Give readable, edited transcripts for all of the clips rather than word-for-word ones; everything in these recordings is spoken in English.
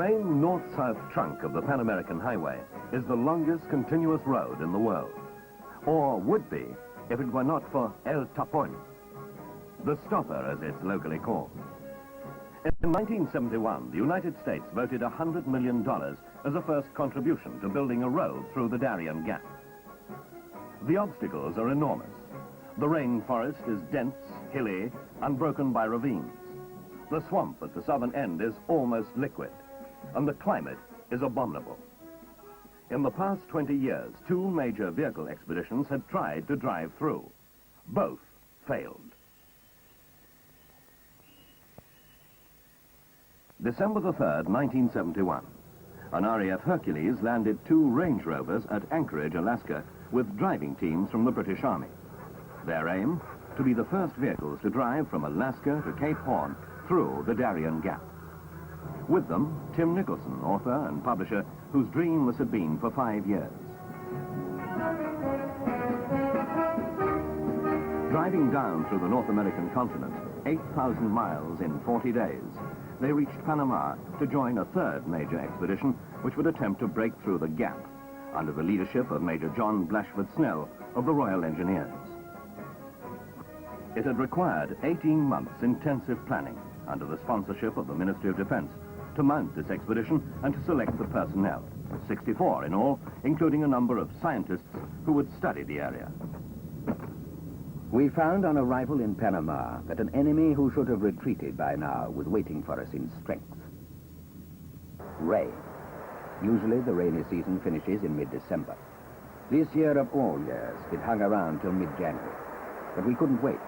main north-south trunk of the Pan American Highway is the longest continuous road in the world, or would be if it were not for El Tapón, the stopper as it's locally called. In 1971, the United States voted $100 million as a first contribution to building a road through the Darien Gap. The obstacles are enormous. The rainforest is dense, hilly, unbroken by ravines. The swamp at the southern end is almost liquid, and the climate is abominable. In the past 20 years, 2 major vehicle expeditions had tried to drive through. Both failed. December the 3rd, 1971. An RAF Hercules landed 2 Range Rovers at Anchorage, Alaska, with driving teams from the British Army. Their aim, to be the first vehicles to drive from Alaska to Cape Horn through the Darien Gap. With them, Tim Nicholson, author and publisher, whose dream this had been for 5 years. Driving down through the North American continent, 8,000 miles in 40 days, they reached Panama to join a 3rd major expedition which would attempt to break through the gap under the leadership of Major John Blashford Snell of the Royal Engineers. It had required 18 months intensive planning under the sponsorship of the Ministry of Defense to mount this expedition and to select the personnel, 64 in all, including a number of scientists who would study the area. We found on arrival in Panama that an enemy who should have retreated by now was waiting for us in strength. Rain. Usually the rainy season finishes in mid-December. This year of all years, it hung around till mid-January. But we couldn't wait.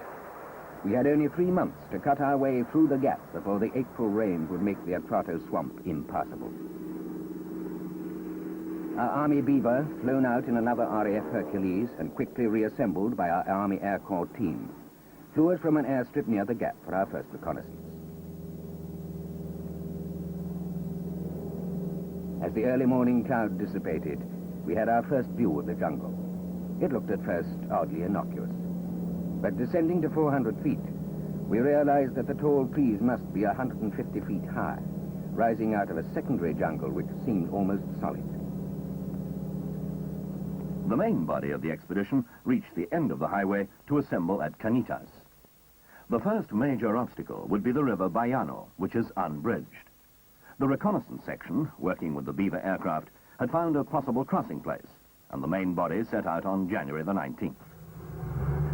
We had only 3 months to cut our way through the gap before the April rains would make the Atrato swamp impassable. Our Army Beaver, flown out in another RAF Hercules and quickly reassembled by our Army Air Corps team, flew us from an airstrip near the gap for our first reconnaissance. As the early morning cloud dissipated, we had our first view of the jungle. It looked at first oddly innocuous. But descending to 400 feet, we realized that the tall trees must be 150 feet high, rising out of a secondary jungle which seemed almost solid. The main body of the expedition reached the end of the highway to assemble at Canitas. The first major obstacle would be the river Bayano, which is unbridged. The reconnaissance section, working with the Beaver aircraft, had found a possible crossing place, and the main body set out on January the 19th.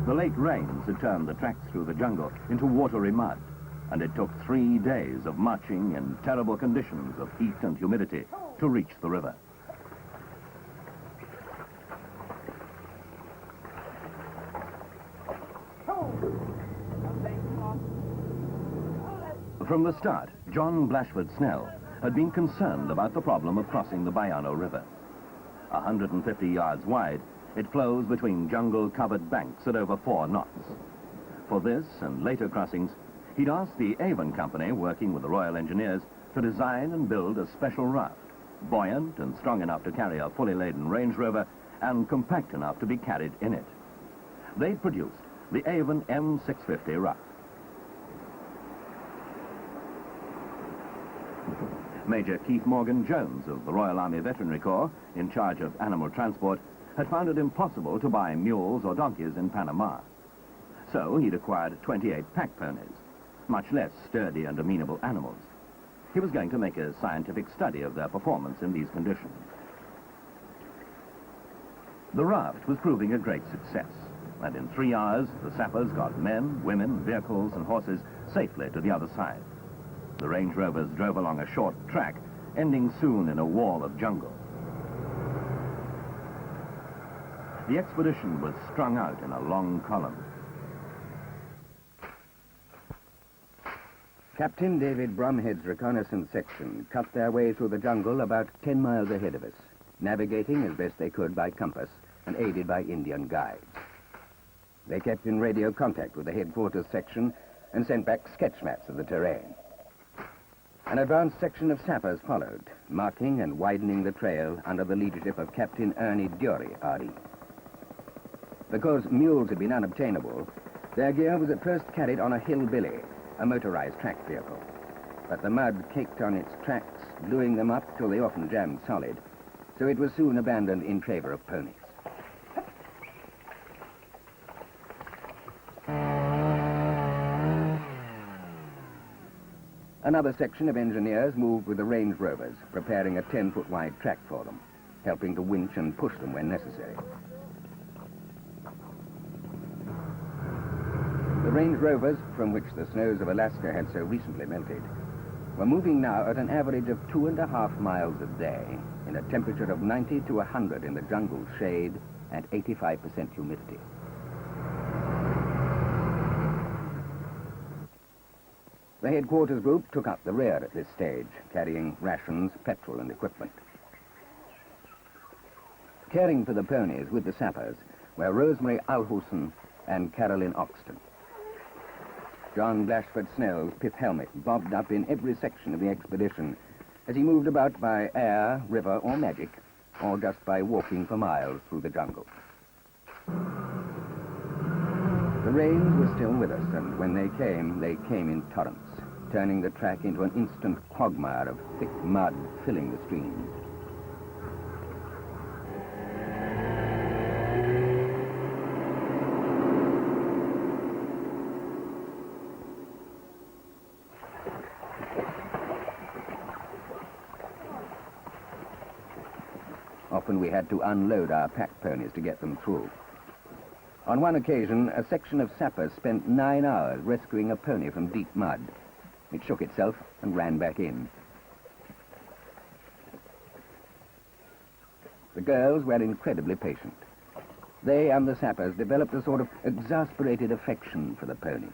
The late rains had turned the tracks through the jungle into watery mud, and it took 3 days of marching in terrible conditions of heat and humidity to reach the river. From the start, John Blashford Snell had been concerned about the problem of crossing the Bayano River. 150 yards wide, it flows between jungle-covered banks at over 4 knots. For this and later crossings, he'd asked the Avon Company, working with the Royal Engineers, to design and build a special raft, buoyant and strong enough to carry a fully laden Range Rover and compact enough to be carried in it. They'd produced the Avon M650 raft. Major Keith Morgan Jones of the Royal Army Veterinary Corps, in charge of animal transport, had found it impossible to buy mules or donkeys in Panama. So he'd acquired 28 pack ponies, much less sturdy and amenable animals. He was going to make a scientific study of their performance in these conditions. The raft was proving a great success, and in 3 hours, the sappers got men, women, vehicles, and horses safely to the other side. The Range Rovers drove along a short track, ending soon in a wall of jungle. The expedition was strung out in a long column. Captain David Bromhead's reconnaissance section cut their way through the jungle about 10 miles ahead of us, navigating as best they could by compass and aided by Indian guides. They kept in radio contact with the headquarters section and sent back sketch maps of the terrain. An advanced section of sappers followed, marking and widening the trail under the leadership of Captain Ernie Dury, RE. Because mules had been unobtainable, their gear was at first carried on a hillbilly, a motorized track vehicle. But the mud caked on its tracks, gluing them up till they often jammed solid, so it was soon abandoned in favor of ponies. Another section of engineers moved with the range rovers, preparing a 10-foot wide track for them, helping to winch and push them when necessary. The range rovers, from which the snows of Alaska had so recently melted, were moving now at an average of 2.5 miles a day, in a temperature of 90 to 100 in the jungle's shade and 85% humidity. The headquarters group took up the rear at this stage, carrying rations, petrol, and equipment. Caring for the ponies with the sappers were Rosemary Alhusen and Carolyn Oxton. John Blashford Snell's pith helmet bobbed up in every section of the expedition as he moved about by air, river, or magic, or just by walking for miles through the jungle. The rains were still with us, and when they came in torrents, turning the track into an instant quagmire of thick mud filling the streams. Often we had to unload our pack ponies to get them through. On one occasion, a section of sappers spent 9 hours rescuing a pony from deep mud. It shook itself and ran back in. The girls were incredibly patient. They and the sappers developed a sort of exasperated affection for the pony.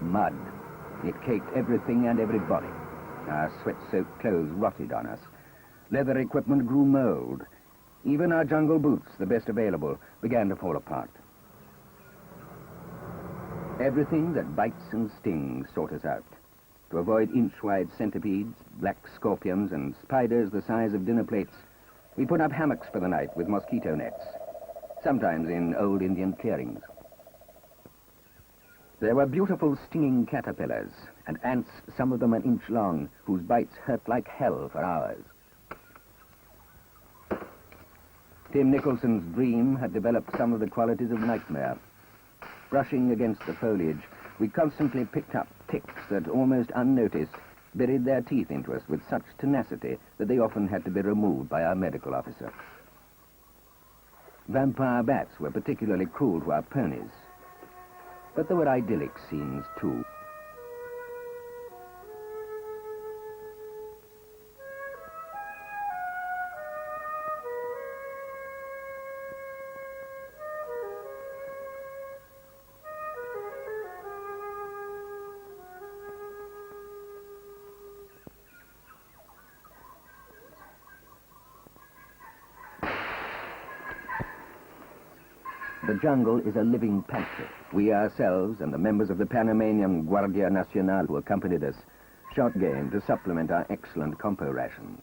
Mud. It caked everything and everybody. Our sweat-soaked clothes rotted on us. Leather equipment grew mold. Even our jungle boots, the best available, began to fall apart. Everything that bites and stings sought us out. To avoid inch-wide centipedes, black scorpions, and spiders the size of dinner plates, we put up hammocks for the night with mosquito nets, sometimes in old Indian clearings. There were beautiful stinging caterpillars, and ants, some of them an inch long, whose bites hurt like hell for hours. Tim Nicholson's dream had developed some of the qualities of nightmare. Brushing against the foliage, we constantly picked up ticks that, almost unnoticed, buried their teeth into us with such tenacity that they often had to be removed by our medical officer. Vampire bats were particularly cruel to our ponies. But there were idyllic scenes, too. The jungle is a living pantry. We ourselves and the members of the Panamanian Guardia Nacional who accompanied us shot game to supplement our excellent compo rations.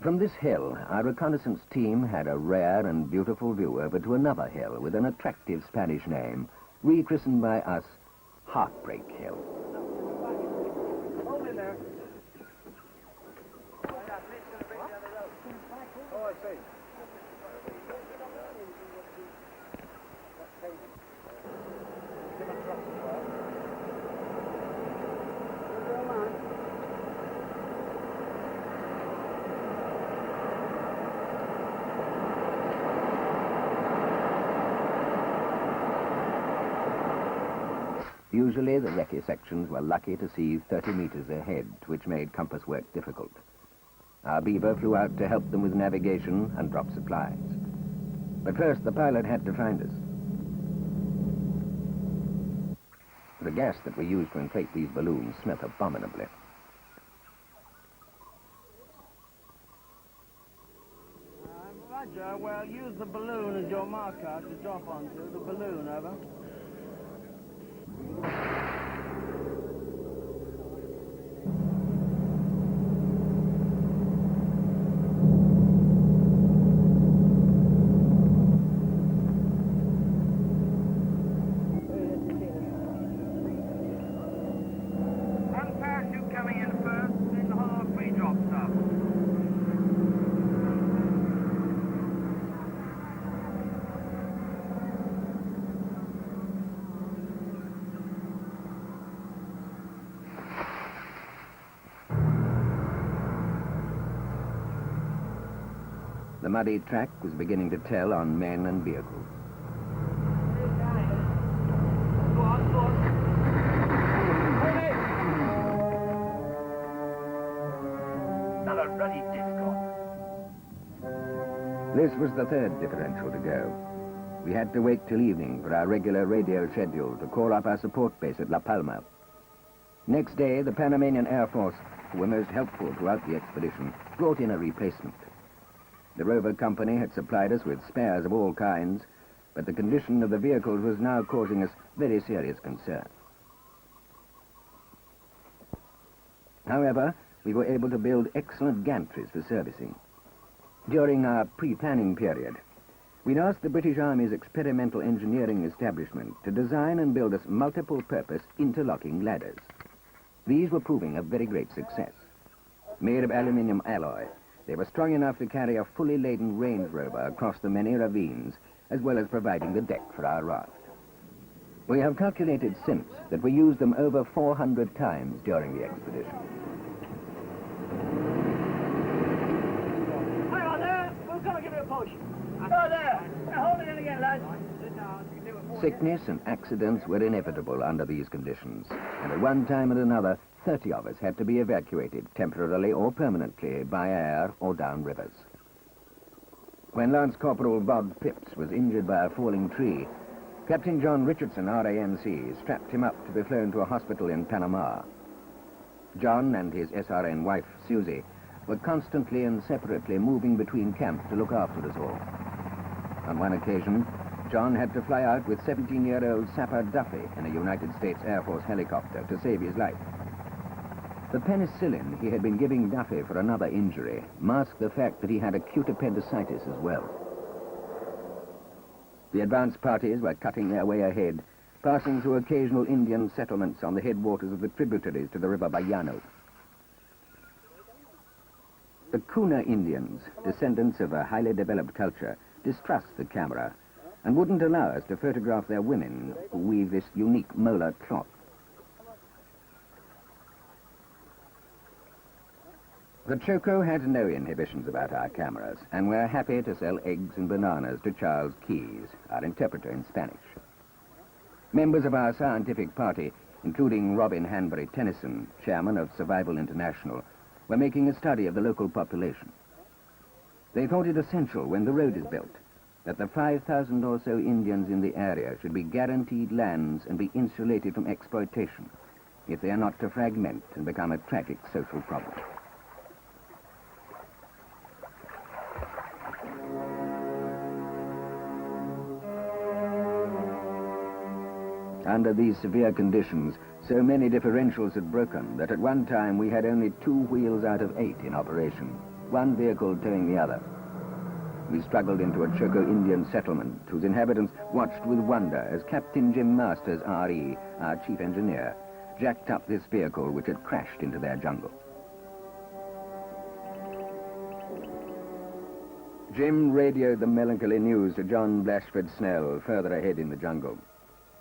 From this hill, our reconnaissance team had a rare and beautiful view over to another hill with an attractive Spanish name, rechristened by us Heartbreak Hill. Hold in there. Oh, I see. Usually the recce sections were lucky to see 30 meters ahead, which made compass work difficult. Our beaver flew out to help them with navigation and drop supplies. But first, the pilot had to find us. The gas that we used to inflate these balloons smelt abominably. Roger, well, use the balloon as your marker to drop onto. The balloon, over. muddy track was beginning to tell on men and vehicles. This was the third differential to go. We had to wait till evening for our regular radio schedule to call up our support base at La Palma. Next day, the Panamanian Air Force, who were most helpful throughout the expedition, brought in a replacement. The rover company had supplied us with spares of all kinds, but the condition of the vehicles was now causing us very serious concern. However, we were able to build excellent gantries for servicing. During our pre-planning period, we'd asked the British Army's experimental engineering establishment to design and build us multiple-purpose interlocking ladders. These were proving a very great success. Made of aluminium alloy, they were strong enough to carry a fully laden Range Rover across the many ravines, as well as providing the deck for our raft. We have calculated since that we used them over 400 times during the expedition. Hang on there! We're going to give it a push. Go there! Hold it in again, lads. Sickness and accidents were inevitable under these conditions, and at one time and another, 30 of us had to be evacuated temporarily or permanently by air or down rivers. When Lance Corporal Bob Phipps was injured by a falling tree, Captain John Richardson, RANC, strapped him up to be flown to a hospital in Panama. John and his SRN wife, Susie, were constantly and separately moving between camp to look after us all. On one occasion, John had to fly out with 17-year-old Sapper Duffy in a United States Air Force helicopter to save his life. The penicillin he had been giving Duffy for another injury masked the fact that he had acute appendicitis as well. The advance parties were cutting their way ahead, passing through occasional Indian settlements on the headwaters of the tributaries to the river Bayano. The Kuna Indians, descendants of a highly developed culture, distrust the camera and wouldn't allow us to photograph their women who weave this unique molar cloth. The Choco had no inhibitions about our cameras, and were happy to sell eggs and bananas to Charles Keyes, our interpreter in Spanish. Members of our scientific party, including Robin Hanbury Tennyson, chairman of Survival International, were making a study of the local population. They thought it essential when the road is built that the 5,000 or so Indians in the area should be guaranteed lands and be insulated from exploitation if they are not to fragment and become a tragic social problem. Under these severe conditions, so many differentials had broken that at one time we had only 2 wheels out of 8 in operation, one vehicle towing the other. We struggled into a Choco Indian settlement whose inhabitants watched with wonder as Captain Jim Masters, RE, our chief engineer, jacked up this vehicle which had crashed into their jungle. Jim radioed the melancholy news to John Blashford Snell further ahead in the jungle.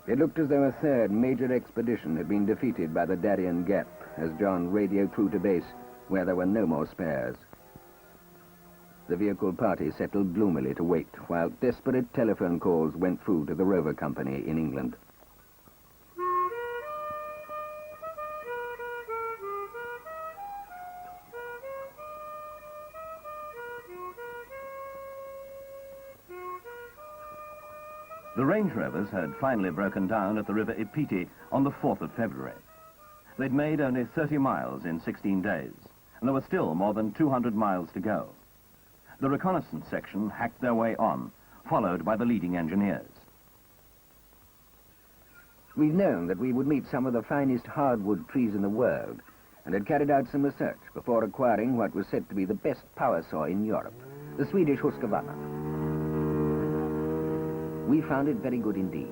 It looked as though a third major expedition had been defeated by the Darien Gap as John radioed through to base where there were no more spares. The vehicle party settled gloomily to wait while desperate telephone calls went through to the rover company in England. The Range Rovers had finally broken down at the River Ipiti on the 4th of February. They'd made only 30 miles in 16 days, and there were still more than 200 miles to go. The reconnaissance section hacked their way on, followed by the leading engineers. We'd known that we would meet some of the finest hardwood trees in the world, and had carried out some research before acquiring what was said to be the best power saw in Europe, the Swedish Husqvarna. We found it very good indeed.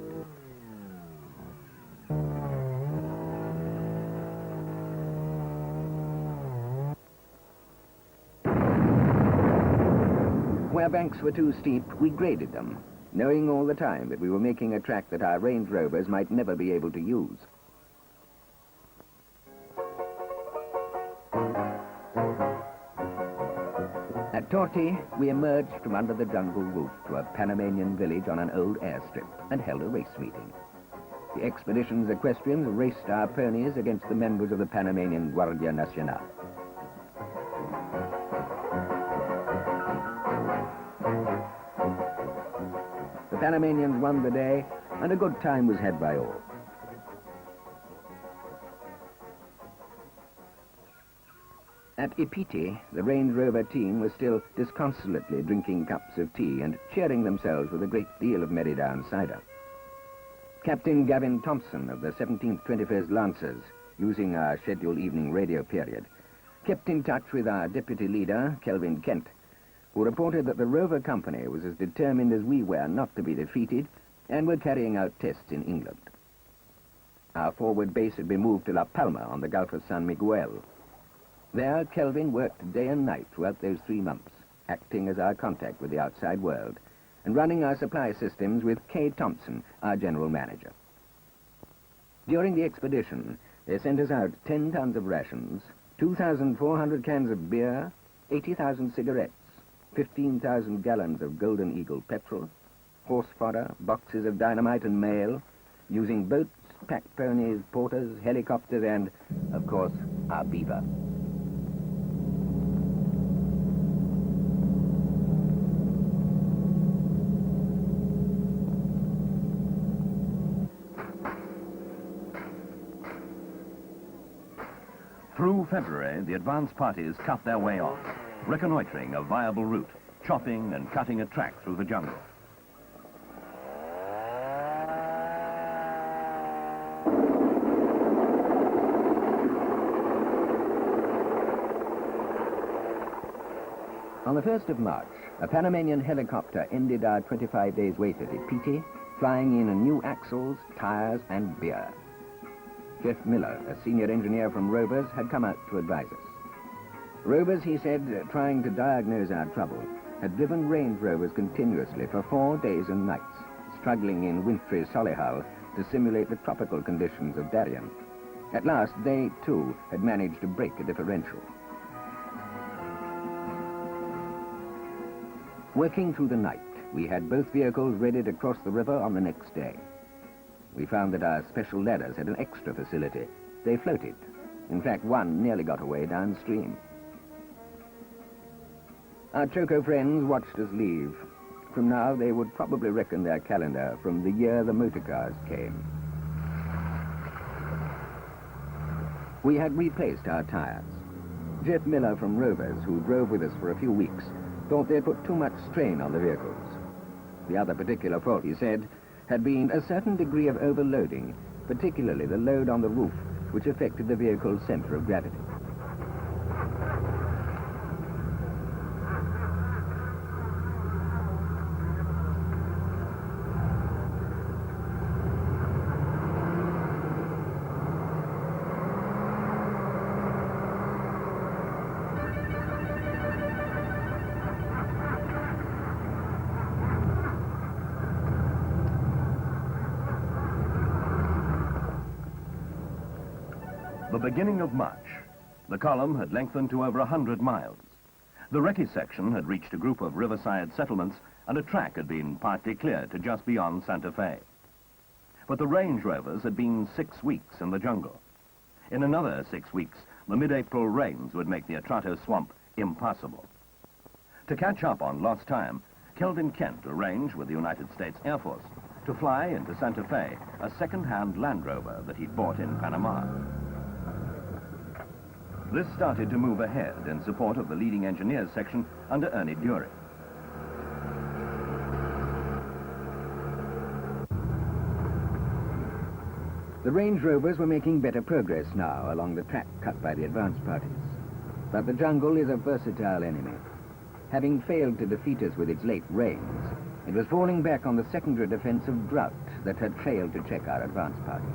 Where banks were too steep, we graded them, knowing all the time that we were making a track that our Range Rovers might never be able to use. At At Torti, we emerged from under the jungle roof to a Panamanian village on an old airstrip and held a race meeting. The expedition's equestrians raced our ponies against the members of the Panamanian Guardia Nacional. The Panamanians won the day, and a good time was had by all. At Ipiti, the Range Rover team was still disconsolately drinking cups of tea and cheering themselves with a great deal of merry-down cider. Captain Gavin Thompson of the 17th 21st Lancers, using our scheduled evening radio period, kept in touch with our deputy leader, Kelvin Kent, who reported that the Rover Company was as determined as we were not to be defeated and were carrying out tests in England. Our forward base had been moved to La Palma on the Gulf of San Miguel. There, Kelvin worked day and night throughout those 3 months, acting as our contact with the outside world, and running our supply systems with Kay Thompson, our general manager. During the expedition, they sent us out 10 tons of rations, 2,400 cans of beer, 80,000 cigarettes, 15,000 gallons of Golden Eagle petrol, horse fodder, boxes of dynamite and mail, using boats, pack ponies, porters, helicopters, and, of course, our beaver. Through February, the advance parties cut their way on, reconnoitering a viable route, chopping and cutting a track through the jungle. On the 1st of March, a Panamanian helicopter ended our 25 days' wait at Ipiti, flying in new axles, tires, and beer. Jeff Miller, a senior engineer from Rovers, had come out to advise us. Rovers, he said, trying to diagnose our trouble, had driven Range Rovers continuously for 4 days and nights, struggling in wintry Solihull to simulate the tropical conditions of Darien. At last, they, too, had managed to break a differential. Working through the night, we had both vehicles ready to cross the river on the next day. We found that our special ladders had an extra facility. They floated. In fact, one nearly got away downstream. Our Choco friends watched us leave. From now, they would probably reckon their calendar from the year the motorcars came. We had replaced our tires. Jeff Miller from Rovers, who drove with us for a few weeks, thought they'd put too much strain on the vehicles. The other particular fault, he said, had been a certain degree of overloading, particularly the load on the roof, which affected the vehicle's center of gravity. The beginning of March. The column had lengthened to over 100 miles. The recce section had reached a group of riverside settlements, and a track had been partly cleared to just beyond Santa Fe. But the Range Rovers had been 6 weeks in the jungle. In another 6 weeks, the mid-April rains would make the Atrato swamp impassable. To catch up on lost time, Kelvin Kent arranged with the United States Air Force to fly into Santa Fe a second-hand Land Rover that he'd bought in Panama. This started to move ahead in support of the leading engineers section under Ernie Dury. The Range Rovers were making better progress now along the track cut by the advance parties. But the jungle is a versatile enemy. Having failed to defeat us with its late rains, it was falling back on the secondary defense of drought that had failed to check our advance parties.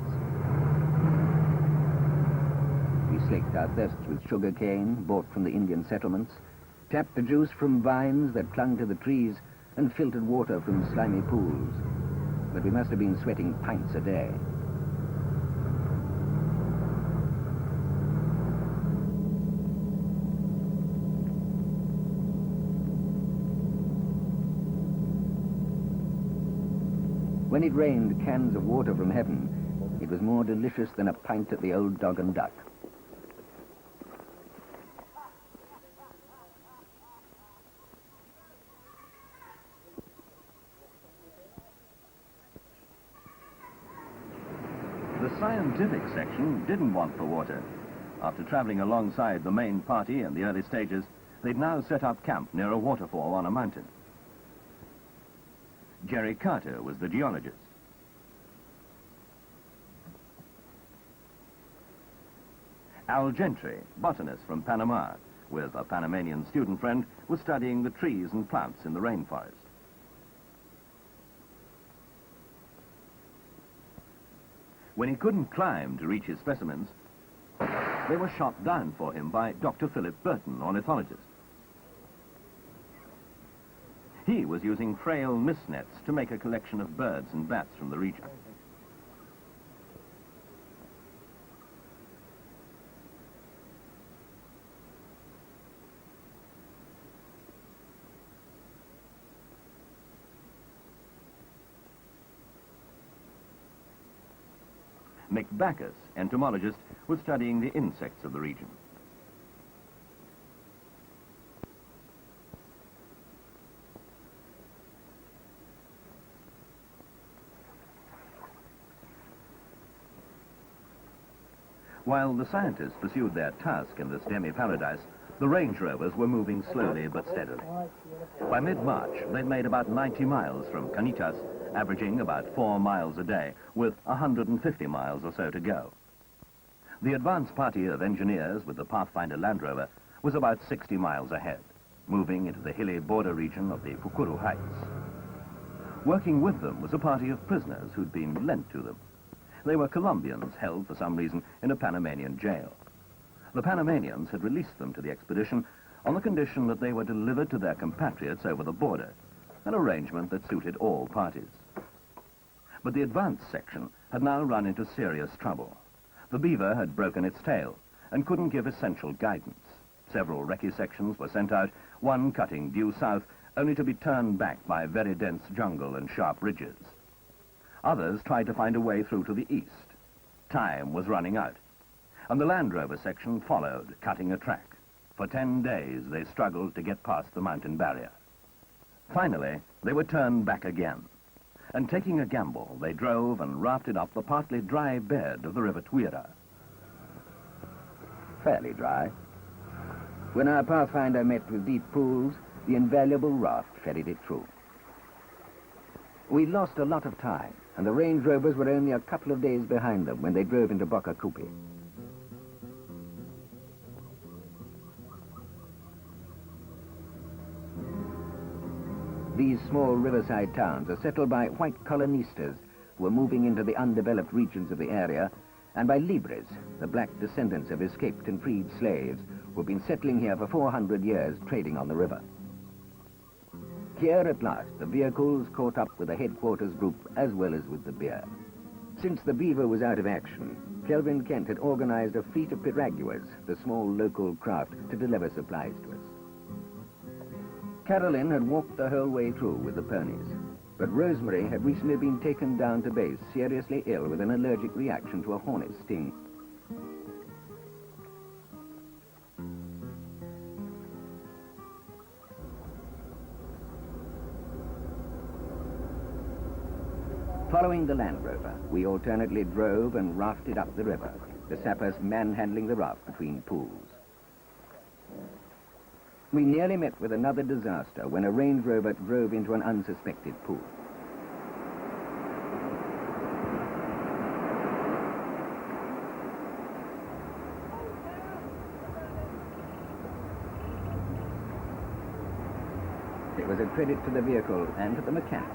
We slaked our thirsts with sugar cane bought from the Indian settlements, tapped the juice from vines that clung to the trees, and filtered water from slimy pools. But we must have been sweating pints a day. When it rained cans of water from heaven, it was more delicious than a pint at the old Dog and Duck. The scientific section didn't want the water. After traveling alongside the main party in the early stages, they'd now set up camp near a waterfall on a mountain. Jerry Carter was the geologist. Al Gentry, botanist from Panama, with a Panamanian student friend, was studying the trees and plants in the rainforest. When he couldn't climb to reach his specimens, they were shot down for him by Dr. Philip Burton, ornithologist. He was using frail mist nets to make a collection of birds and bats from the region. Mick Backus, entomologist, was studying the insects of the region. While the scientists pursued their task in this demi-paradise, the Range Rovers were moving slowly but steadily. By mid-March, they'd made about 90 miles from Canitas, averaging about 4 miles a day, with 150 miles or so to go. The advance party of engineers with the Pathfinder Land Rover was about 60 miles ahead, moving into the hilly border region of the Pukuru Heights. Working with them was a party of prisoners who'd been lent to them. They were Colombians held for some reason in a Panamanian jail. The Panamanians had released them to the expedition on the condition that they were delivered to their compatriots over the border, an arrangement that suited all parties. But the advance section had now run into serious trouble. The Beaver had broken its tail and couldn't give essential guidance. Several recce sections were sent out, one cutting due south, only to be turned back by very dense jungle and sharp ridges. Others tried to find a way through to the east. Time was running out, and the Land Rover section followed, cutting a track. For 10 days, they struggled to get past the mountain barrier. Finally, they were turned back again, and taking a gamble, they drove and rafted up the partly dry bed of the River Tuira. Fairly dry. When our Pathfinder met with deep pools, the invaluable raft ferried it through. We lost a lot of time, and the Range Rovers were only a couple of days behind them when they drove into Boca Cupe. These small riverside towns are settled by white colonistas who were moving into the undeveloped regions of the area, and by libres, the black descendants of escaped and freed slaves who have been settling here for 400 years trading on the river. Here at last, the vehicles caught up with the headquarters group as well as with the beer. Since the Beaver was out of action, Kelvin Kent had organized a fleet of piraguas, the small local craft, to deliver supplies to us. Carolyn had walked the whole way through with the ponies, but Rosemary had recently been taken down to base seriously ill with an allergic reaction to a hornet's sting. Following the Land Rover, we alternately drove and rafted up the river, the sappers manhandling the raft between pools. We nearly met with another disaster when a Range Rover drove into an unsuspected pool. It was a credit to the vehicle and to the mechanics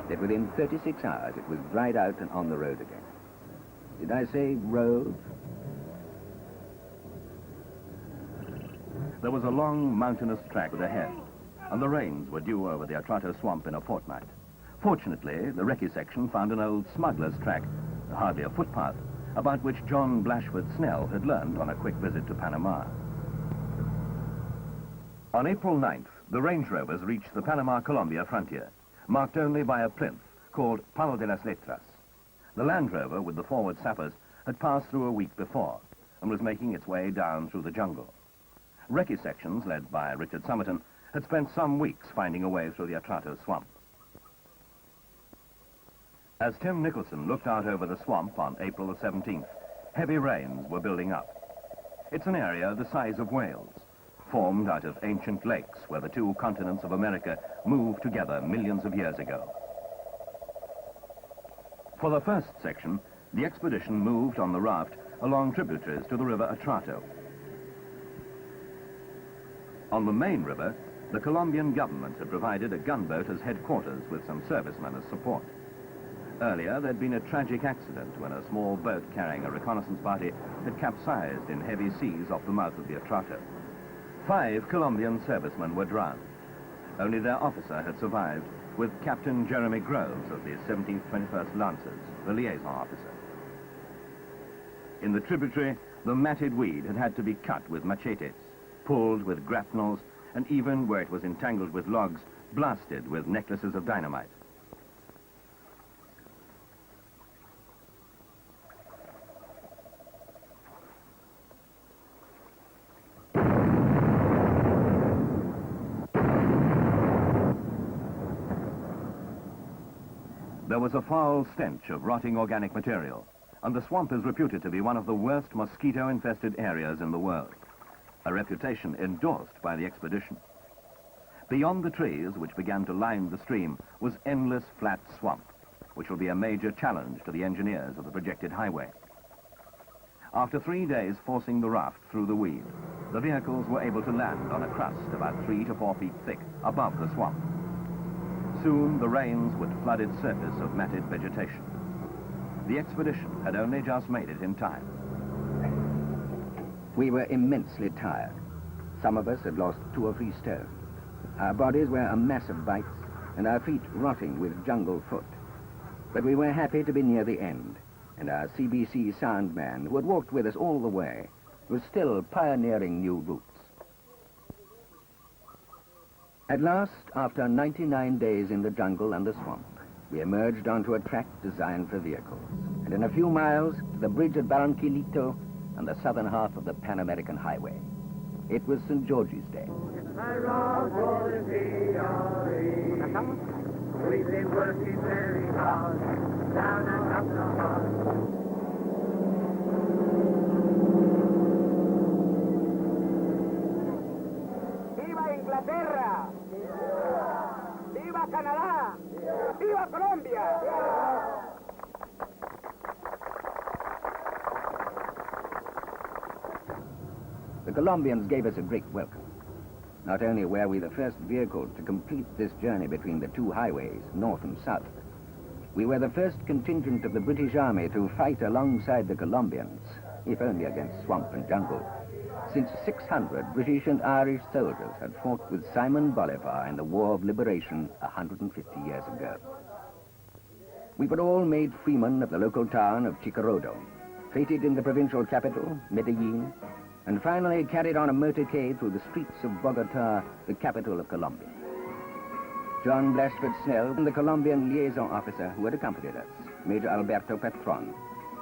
that within 36 hours it was dried out and on the road again. Did I say road? There was a long mountainous track ahead, and the rains were due over the Atrato swamp in a fortnight. Fortunately, the recce section found an old smuggler's track, hardly a footpath, about which John Blashford Snell had learned on a quick visit to Panama. On April 9th, the Range Rovers reached the Panama-Colombia frontier, marked only by a plinth, called Palo de las Letras. The Land Rover, with the forward sappers, had passed through a week before and was making its way down through the jungle. Recce sections, led by Richard Somerton, had spent some weeks finding a way through the Atrato swamp. As Tim Nicholson looked out over the swamp on April the 17th, heavy rains were building up. It's an area the size of Wales, formed out of ancient lakes where the two continents of America moved together millions of years ago. For the first section, the expedition moved on the raft along tributaries to the river Atrato. On the main river, the Colombian government had provided a gunboat as headquarters with some servicemen as support. Earlier, there'd been a tragic accident when a small boat carrying a reconnaissance party had capsized in heavy seas off the mouth of the Atrato. 5 Colombian servicemen were drowned. Only their officer had survived, with Captain Jeremy Groves of the 17th 21st Lancers, the liaison officer. In the tributary, the matted weed had to be cut with machetes, pulled with grapnels, and even where it was entangled with logs, blasted with necklaces of dynamite. There was a foul stench of rotting organic material, and the swamp is reputed to be one of the worst mosquito-infested areas in the world, a reputation endorsed by the expedition. Beyond the trees, which began to line the stream, was endless flat swamp, which will be a major challenge to the engineers of the projected highway. After 3 days forcing the raft through the weed, the vehicles were able to land on a crust about 3 to 4 feet thick above the swamp. Soon the rains would flood its surface of matted vegetation. The expedition had only just made it in time. We were immensely tired. Some of us had lost 2 or 3 stone. Our bodies were a mass of bites, and our feet rotting with jungle foot. But we were happy to be near the end, and our CBC sound man, who had walked with us all the way, was still pioneering new routes. At last, after 99 days in the jungle and the swamp, we emerged onto a track designed for vehicles, and in a few miles to the bridge at Barranquillito and the southern half of the Pan American Highway. It was St. George's Day. We've been working very hard, down and up the hall. ¡Viva Inglaterra! ¡Viva Canadá! ¡Viva Colombia! The Colombians gave us a great welcome. Not only were we the first vehicle to complete this journey between the two highways, north and south, we were the first contingent of the British Army to fight alongside the Colombians, if only against swamp and jungle, since 600 British and Irish soldiers had fought with Simon Bolivar in the War of Liberation 150 years ago. We were all made freemen of the local town of Chicorodo, feted in the provincial capital, Medellin, and finally carried on a motorcade through the streets of Bogota, the capital of Colombia. John Blashford Snell, the Colombian liaison officer who had accompanied us, Major Alberto Patron,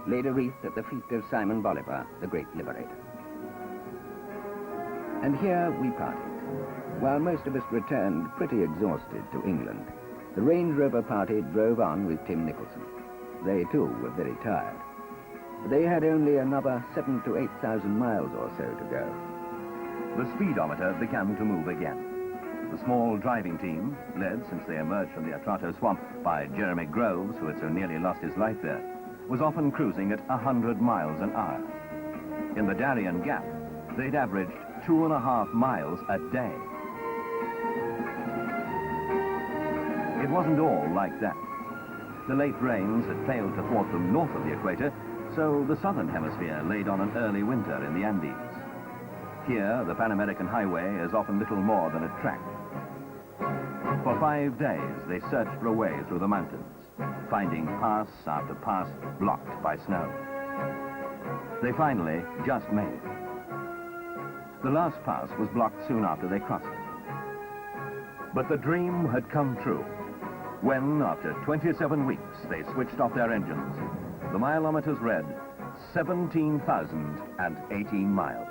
laid a wreath at the feet of Simon Bolivar, the great liberator. And here we parted. While most of us returned pretty exhausted to England, the Range Rover party drove on with Tim Nicholson. They too were very tired. They had only another 7,000 to 8,000 miles or so to go. The speedometer began to move again. The small driving team, led since they emerged from the Atrato swamp by Jeremy Groves, who had so nearly lost his life there, was often cruising at 100 miles an hour. In the Darien Gap, they'd averaged 2.5 miles a day. It wasn't all like that. The late rains had failed to thwart them north of the equator, so the southern hemisphere laid on an early winter in the Andes. Here, the Pan American Highway is often little more than a track. For 5 days, they searched for a way through the mountains, finding pass after pass blocked by snow. They finally just made it. The last pass was blocked soon after they crossed it. But the dream had come true. When, after 27 weeks, they switched off their engines, the mileometers read 17,018 miles.